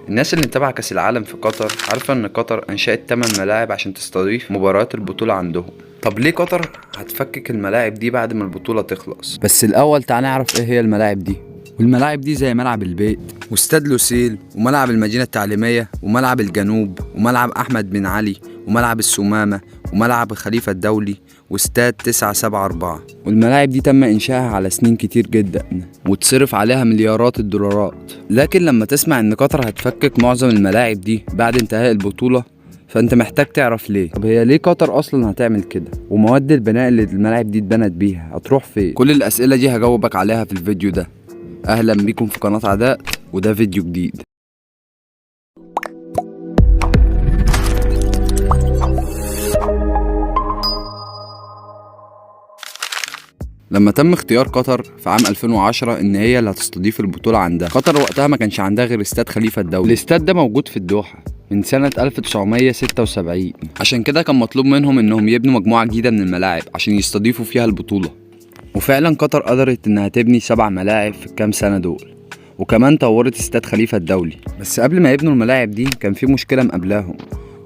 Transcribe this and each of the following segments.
الناس اللي متابعة كأس العالم في قطر عارفة ان قطر انشأت 8 ملاعب عشان تستضيف مباريات البطولة عندهم. طب ليه قطر هتفكك الملاعب دي بعد ما البطولة تخلص؟ بس الأول تعال نعرف إيه هي الملاعب دي. والملاعب دي زي ملعب البيت واستاد لوسيل وملعب المدينة التعليمية وملعب الجنوب وملعب أحمد بن علي وملعب السمامة وملعب خليفة الدولي واستاد 974. والملاعب دي تم إنشائها على سنين كتير جدا وتصرف عليها مليارات الدولارات. لكن لما تسمع إن قطر هتفكك معظم الملاعب دي بعد انتهاء البطولة فأنت محتاج تعرف ليه. طب هي ليه قطر أصلا هتعمل كده؟ ومواد البناء اللي الملاعب دي اتبنت بيها هتروح فين؟ كل الأسئلة دي هجاوبك عليها في الفيديو ده. أهلا بيكم في قناة عداء وده فيديو جديد. لما تم اختيار قطر في عام 2010 ان هي اللي هتستضيف البطولة عندها، قطر وقتها ما كانش عندها غير استاد خليفة الدولي. الاستاد ده موجود في الدوحة من سنة 1976. عشان كده كان مطلوب منهم انهم يبنوا مجموعة جديدة من الملاعب عشان يستضيفوا فيها البطولة. وفعلا قطر قدرت انها تبني 7 ملاعب في الكام سنة دول، وكمان طورت استاد خليفة الدولي. بس قبل ما يبنوا الملاعب دي كان في مشكلة مقابلاهم،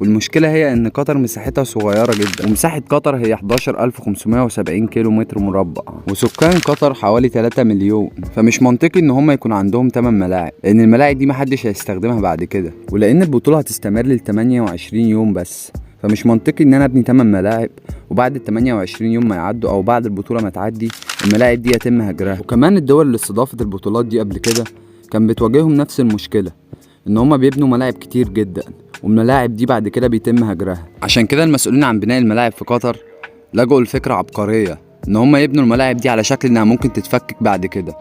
والمشكلة هي ان قطر مساحتها صغيرة جدا، ومساحة قطر هي 11570 كيلو متر مربع، وسكان قطر حوالي 3 مليون. فمش منطقي ان هم يكون عندهم 8 ملاعب، لان الملاعب دي محدش هيستخدمها بعد كده، ولان البطولة هتستمر ل 28 يوم بس. فمش منطقي ان انا ابني 8 ملاعب وبعد ال 28 يوم ما يعدوا او بعد البطولة ما تعدي الملاعب دي يتم هجرها. وكمان الدول اللي استضافت البطولات دي قبل كده كان بتواجههم نفس المشكلة، ان هم بيبنوا ملاعب كتير جدا والملاعب دي بعد كده بيتم هجرها. عشان كده المسؤولين عن بناء الملاعب في قطر لجوا لفكرة عبقرية ان هم يبنوا الملاعب دي على شكل انها ممكن تتفكك بعد كده.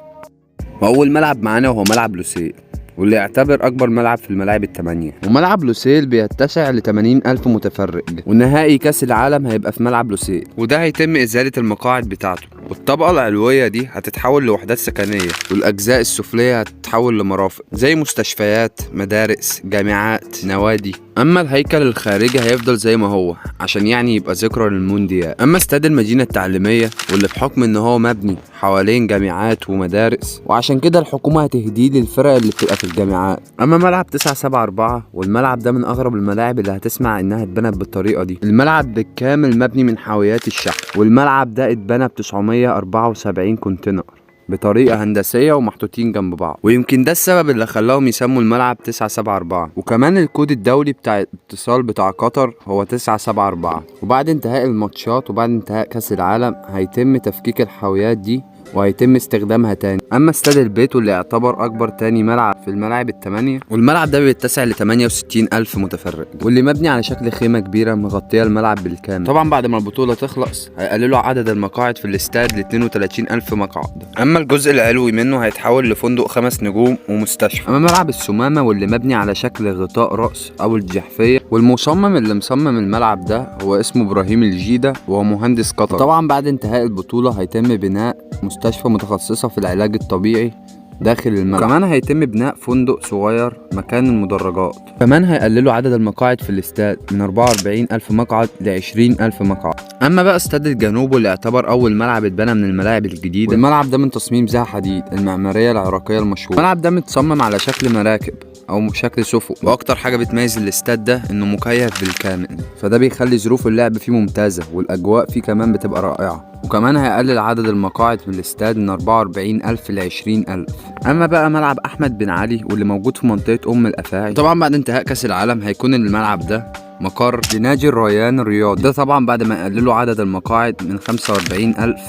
واول ملعب معانا وهو ملعب لوسيل، واللي يعتبر اكبر ملعب في الملاعب ال8. وملعب لوسيل بيتسع ل 80,000 متفرج، ونهائي كاس العالم هيبقى في ملعب لوسيل، وده هيتم ازالة المقاعد بتاعته، والطبقة العلوية دي هتتحول لوحدات سكنية، والاجزاء السفلية هتتحول لمرافق زي مستشفيات، مدارس، جامعات، نوادي. اما الهيكل الخارجي هيفضل زي ما هو عشان يعني يبقى ذكرى للمونديال. اما استاد المدينة التعليمية واللي بحكم ان هو مبني حوالين جامعات ومدارس، وعشان كده الحكومة هتهديه للفرق اللي بتبقى في الجامعات. اما ملعب 974 والملعب ده من اغرب الملاعب اللي هتسمع انها اتبنت بالطريقة دي. الملعب بالكامل مبني من حاويات الشحن، والملعب ده اتبنى ب 974 كونتينر بطريقة هندسية ومحطوطين جنب بعض، ويمكن ده السبب اللي خلاهم يسموا الملعب 974. وكمان الكود الدولي بتاع الاتصال بتاع قطر هو 974. وبعد انتهاء الماتشات وبعد انتهاء كأس العالم هيتم تفكيك الحاويات دي وهيتم استخدامها تاني. اما استاد البيت واللي يعتبر اكبر تاني ملعب في الملاعب ال8، والملعب ده بيتسع ل 68,000 متفرج، واللي مبني على شكل خيمة كبيرة مغطية الملعب بالكامل. طبعا بعد ما البطولة تخلص هيقللوا عدد المقاعد في الاستاد ل 32,000 مقعد. اما الجزء العلوي منه هيتحول لفندق 5 نجوم ومستشفى. اما ملعب السمامة واللي مبني على شكل غطاء رأس او الجحفية، والمصمم اللي مصمم الملعب ده هو اسمه ابراهيم الجيدة وهو مهندس قطر. طبعا بعد انتهاء البطولة هيتم بناء مستشفى متخصصة في العلاج الطبيعي داخل الملعب، كمان هيتم بناء فندق صغير مكان المدرجات. كمان هيقللوا عدد المقاعد في الاستاد من 44,000 مقعد ل 20,000 مقعد. اما بقى استاد الجنوب واللي يعتبر اول ملعب اتبنى من الملاعب الجديدة، والملعب ده من تصميم زها حديد المعمارية العراقية المشهورة. الملعب ده متصمم على شكل مراكب او بشكل سفق، واكتر حاجه بتميز الاستاد ده انه مكيف بالكامل، فده بيخلي ظروف اللعب فيه ممتازه والاجواء فيه كمان بتبقى رائعه. وكمان هيقلل عدد المقاعد في الاستاد من 44,000 ل 20,000. اما بقى ملعب احمد بن علي واللي موجود في منطقه الافاعي، طبعا بعد انتهاء كاس العالم هيكون الملعب ده مقر لنادي الريان الرياضي، ده طبعا بعد ما يقللوا عدد المقاعد من 45,000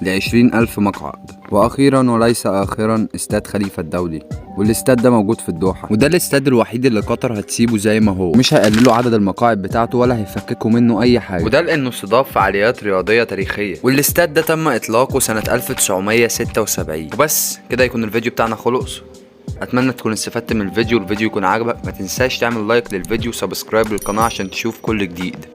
ل 20,000 مقعد. واخيرا وليس اخرا استاد خليفة الدولي، والاستاد ده موجود في الدوحة، وده الاستاد الوحيد اللي قطر هتسيبه زي ما هو، مش هيقللوا عدد المقاعد بتاعته ولا هيفككوا منه اي حاجة، وده لانه استضاف فعاليات رياضية تاريخية. والاستاد ده تم اطلاقه سنة 1976. وبس كده يكون الفيديو بتاعنا خلص. اتمنى تكون استفدت من الفيديو، والفيديو يكون عجبك. ما تنساش تعمل لايك للفيديو وسبسكرايب للقناة عشان تشوف كل جديد.